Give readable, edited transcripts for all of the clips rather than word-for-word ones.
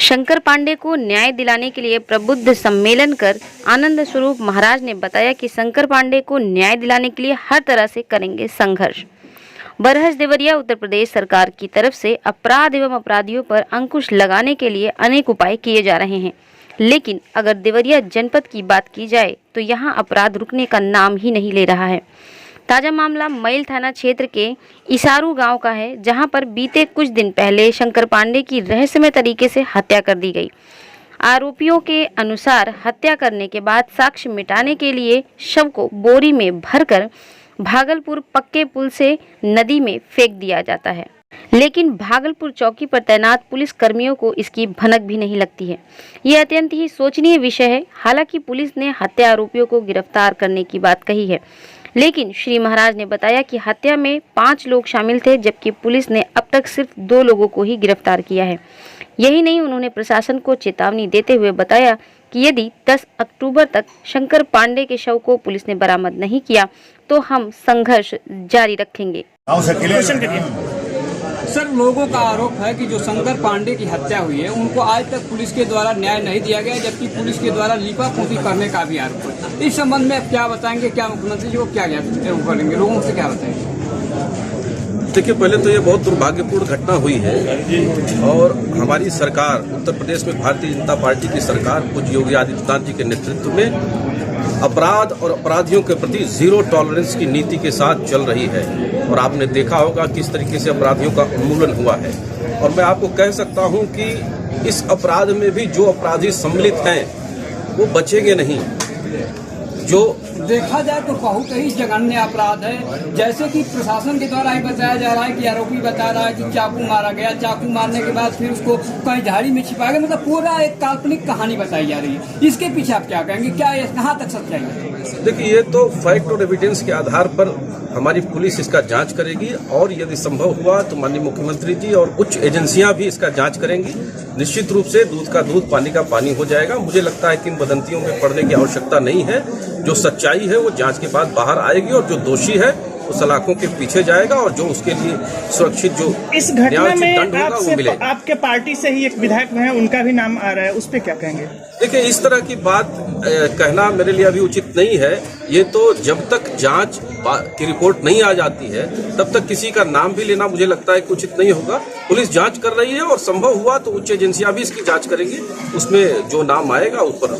शंकर पांडे को न्याय दिलाने के लिए प्रबुद्ध सम्मेलन कर आनंद स्वरूप महाराज ने बताया कि शंकर पांडे को न्याय दिलाने के लिए हर तरह से करेंगे संघर्ष। बरहज देवरिया उत्तर प्रदेश सरकार की तरफ से अपराध एवं अपराधियों पर अंकुश लगाने के लिए अनेक उपाय किए जा रहे हैं, लेकिन अगर देवरिया जनपद की बात की जाए तो यहाँ अपराध रुकने का नाम ही नहीं ले रहा है। ताज़ा मामला मैल थाना क्षेत्र के इसारू गांव का है, जहां पर बीते कुछ दिन पहले शंकर पांडे की रहस्यमय तरीके से हत्या कर दी गई। आरोपियों के अनुसार हत्या करने के बाद साक्ष्य मिटाने के लिए शव को बोरी में भरकर भागलपुर पक्के पुल से नदी में फेंक दिया जाता है, लेकिन भागलपुर चौकी पर तैनात पुलिस कर्मियों को इसकी भनक भी नहीं लगती है। यह अत्यंत ही सोचनीय विषय है। हालांकि पुलिस ने हत्या आरोपियों को गिरफ्तार करने की बात कही है, लेकिन श्री महाराज ने बताया कि हत्या में 5 लोग शामिल थे, जबकि पुलिस ने अब तक सिर्फ 2 लोगों को ही गिरफ्तार किया है। यही नहीं, उन्होंने प्रशासन को चेतावनी देते हुए बताया कि यदि 10 अक्टूबर तक शंकर पांडे के शव को पुलिस ने बरामद नहीं किया तो हम संघर्ष जारी रखेंगे। सर, लोगों का आरोप है कि जो शंकर पांडे की हत्या हुई है उनको आज तक पुलिस के द्वारा न्याय नहीं दिया गया, जबकि पुलिस के द्वारा लीपापोती करने का भी आरोप है। इस संबंध में आप क्या बताएंगे? क्या मुख्यमंत्री जी को क्या करेंगे? लोगों से क्या बताएंगे? देखिए, पहले तो ये बहुत दुर्भाग्यपूर्ण घटना हुई है और हमारी सरकार, उत्तर प्रदेश में भारतीय जनता पार्टी की सरकार कुछ योगी आदित्यनाथ जी के नेतृत्व में अपराध और अपराधियों के प्रति जीरो टॉलरेंस की नीति के साथ चल रही है। और आपने देखा होगा किस तरीके से अपराधियों का उन्मूलन हुआ है। और मैं आपको कह सकता हूं कि इस अपराध में भी जो अपराधी सम्मिलित हैं वो बचेंगे नहीं। जो देखा जाए तो बहुत ही जघन्य अपराध है, जैसे कि प्रशासन के द्वारा ही बताया जा रहा है कि आरोपी बता रहा है कि चाकू मारा गया, चाकू मारने के बाद फिर उसको कहीं झाड़ी में छिपाया गया। मतलब पूरा एक काल्पनिक कहानी बताई जा रही है। इसके पीछे आप क्या कहेंगे? क्या ये कहाँ तक सच्चाई है? देखिए, ये तो फैक्ट और एविडेंस के आधार पर हमारी पुलिस इसका जांच करेगी और यदि संभव हुआ तो माननीय मुख्यमंत्री जी और उच्च एजेंसियां भी इसका जांच करेंगी। निश्चित रूप से दूध का दूध पानी का पानी हो जाएगा। मुझे लगता है कि इन वदंतियों में पड़ने की आवश्यकता नहीं है। जो सच्चाई है वो जांच के बाद बाहर आएगी और जो दोषी है वो सलाखों के पीछे जाएगा और जो उसके लिए सुरक्षित जो इस घटना में मिलेगा। आपके पार्टी से ही एक विधायक है, उनका भी नाम आ रहा है, उस पर क्या कहेंगे? देखिए, इस तरह की बात कहना मेरे लिए अभी उचित नहीं है। ये तो जब तक जांच की रिपोर्ट नहीं आ जाती है तब तक किसी का नाम भी लेना मुझे लगता है कि उचित नहीं होगा। पुलिस जांच कर रही है और संभव हुआ तो उच्च एजेंसियां भी इसकी जांच करेंगी। उसमें जो नाम आएगा उस पर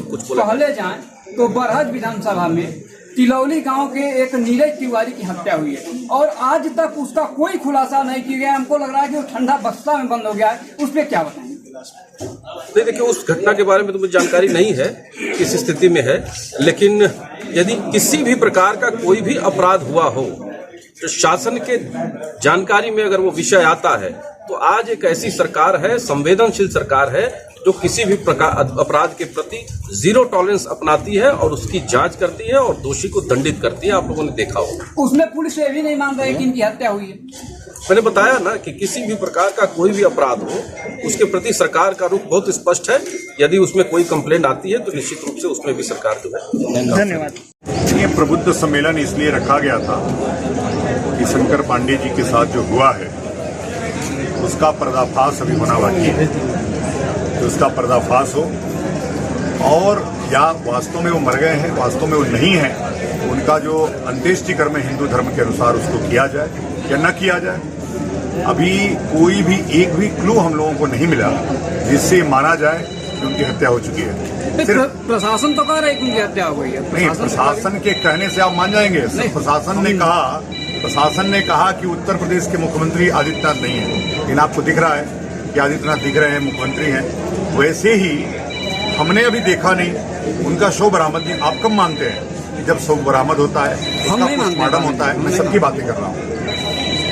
कुछ पहले जाएं तो बरहज विधानसभा में तिलौली गांव के एक नीरज तिवारी की हत्या हुई है और आज तक उसका कोई खुलासा नहीं किया गया। हमको लग रहा है कि वो ठंडा बक्सा में बंद हो गया है। उस पर क्या बताएंगे? नहीं, देखिए, उस घटना के बारे में तो मुझे जानकारी नहीं है किस स्थिति में है, लेकिन यदि किसी भी प्रकार का कोई भी अपराध हुआ हो तो शासन के जानकारी में अगर वो विषय आता है तो आज एक ऐसी सरकार है, संवेदनशील सरकार है, जो किसी भी प्रकार अपराध के प्रति जीरो टॉलरेंस अपनाती है और उसकी जांच करती है और दोषी को दंडित करती है। आप लोगों ने देखा होगा। उसमें पुलिस ये भी नहीं मान रही कि इनकी हत्या हुई है। मैंने बताया ना कि किसी भी प्रकार का कोई भी अपराध हो उसके प्रति सरकार का रुख बहुत स्पष्ट है। यदि उसमें कोई कंप्लेंट आती है तो निश्चित रूप से उसमें भी सरकार जो है। धन्यवाद। ये प्रबुद्ध सम्मेलन इसलिए रखा गया था कि शंकर पांडे जी के साथ जो हुआ है उसका पर्दाफाश अभी होना बाकी है। तो उसका पर्दाफाश हो और या वास्तव में वो मर गए हैं, वास्तव में वो नहीं है, उनका जो अंत्येष्टि कर्म है हिंदू धर्म के अनुसार उसको किया जाए या न किया जाए। अभी कोई भी एक भी क्लू हम लोगों को नहीं मिला जिससे माना जाए कि उनकी हत्या हो चुकी है। सिर्फ प्रशासन तो कह रहा है कि उनकी हत्या हो गई है। नहीं, प्रशासन के कहने से आप मान जाएंगे? प्रशासन ने कहा कि उत्तर प्रदेश के मुख्यमंत्री आदित्यनाथ नहीं है, लेकिन आपको दिख रहा है कि आदित्यनाथ दिख रहे हैं, मुख्यमंत्री हैं। वैसे ही हमने अभी देखा नहीं उनका शव बरामद नहीं। आप कब मानते हैं कि जब शव बरामद होता है, उसका पोस्टमार्टम होता है? मैं सबकी बातें कर रहा हूँ।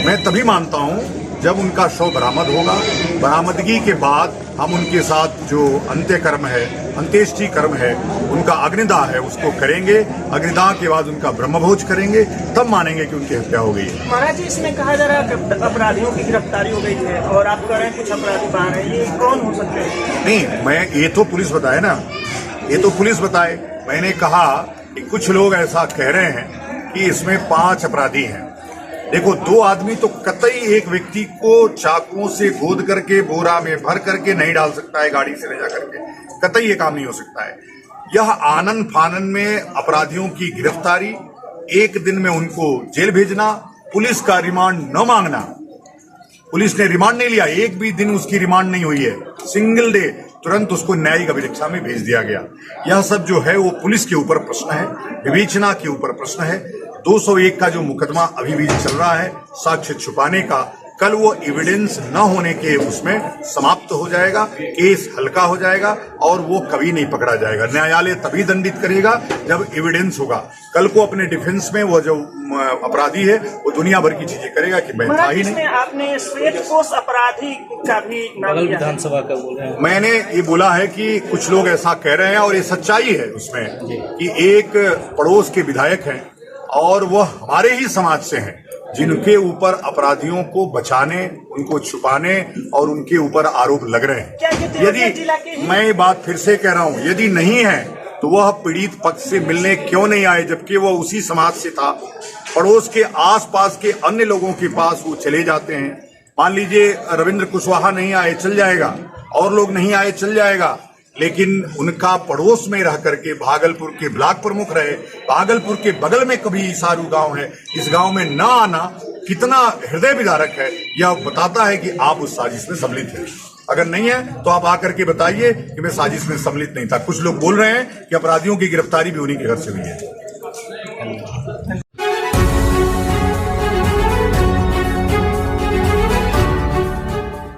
मैं तभी मानता हूँ जब उनका शव बरामद होगा। बरामदगी के बाद हम उनके साथ जो अंत्य कर्म है, अंत्येष्टि कर्म है, उनका अग्निदाह है, उसको करेंगे। अग्निदाह के बाद उनका ब्रह्मभोज करेंगे, तब मानेंगे कि उनकी हत्या हो गई है। महाराज जी, इसमें कहा जा रहा है कि अपराधियों की गिरफ्तारी हो गई है और आप कह रहे हैं कुछ अपराधी बाहर हैं, ये कौन हो सकते हैं? नहीं, ये तो पुलिस बताए ना, ये तो पुलिस बताए। मैंने कहा कि कुछ लोग ऐसा कह रहे हैं कि इसमें 5 अपराधी हैं देखो, दो आदमी तो कतई एक व्यक्ति को चाकुओं से गोद करके बोरा में भर करके नहीं डाल सकता है गाड़ी से ले जा करके, कतई ये काम नहीं हो सकता है। यह आनन फानन में अपराधियों की गिरफ्तारी, एक दिन में उनको जेल भेजना, पुलिस का रिमांड न मांगना, पुलिस ने रिमांड नहीं लिया, एक भी दिन उसकी रिमांड नहीं हुई है, सिंगल डे तुरंत उसको न्यायिक अभिरक्षा में भेज दिया गया। यह सब जो है वो पुलिस के ऊपर प्रश्न है, विवेचना के ऊपर प्रश्न है। 201 का जो मुकदमा अभी भी चल रहा है साक्ष्य छुपाने का, कल वो एविडेंस न होने के उसमें समाप्त हो जाएगा, केस हल्का हो जाएगा और वो कभी नहीं पकड़ा जाएगा। न्यायालय तभी दंडित करेगा जब एविडेंस होगा। कल को अपने डिफेंस में वो जो अपराधी है वो दुनिया भर की चीजें करेगा कि मैं था ही नहीं। आपने श्वेतपोश अपराधी का भी नाम लिया। विधानसभा का बोल रहे हैं। मैंने ये बोला है कि कुछ लोग ऐसा कह रहे हैं और ये सच्चाई है उसमें कि एक पड़ोस के विधायक हैं और वह हमारे ही समाज से हैं, जिनके ऊपर अपराधियों को बचाने, उनको छुपाने और उनके ऊपर आरोप लग रहे हैं। यदि मैं ये बात फिर से कह रहा हूं, यदि नहीं है तो वह पीड़ित पक्ष से मिलने क्यों नहीं आए, जबकि वह उसी समाज से था। पड़ोस के आसपास के अन्य लोगों के पास वो चले जाते हैं। मान लीजिए रविंद्र कुशवाहा नहीं आए, चल जाएगा, और लोग नहीं आए, चल जाएगा, लेकिन उनका पड़ोस में रह करके भागलपुर के ब्लॉक प्रमुख रहे, भागलपुर के बगल में कभी ईसारू गांव है, इस गांव में न आना कितना हृदय विदारक है। यह बताता है कि आप उस साजिश में सम्मिलित हैं। अगर नहीं है तो आप आकर के बताइए कि मैं साजिश में सम्मिलित नहीं था। कुछ लोग बोल रहे हैं कि अपराधियों की गिरफ्तारी भी उन्हीं के घर से हुई है।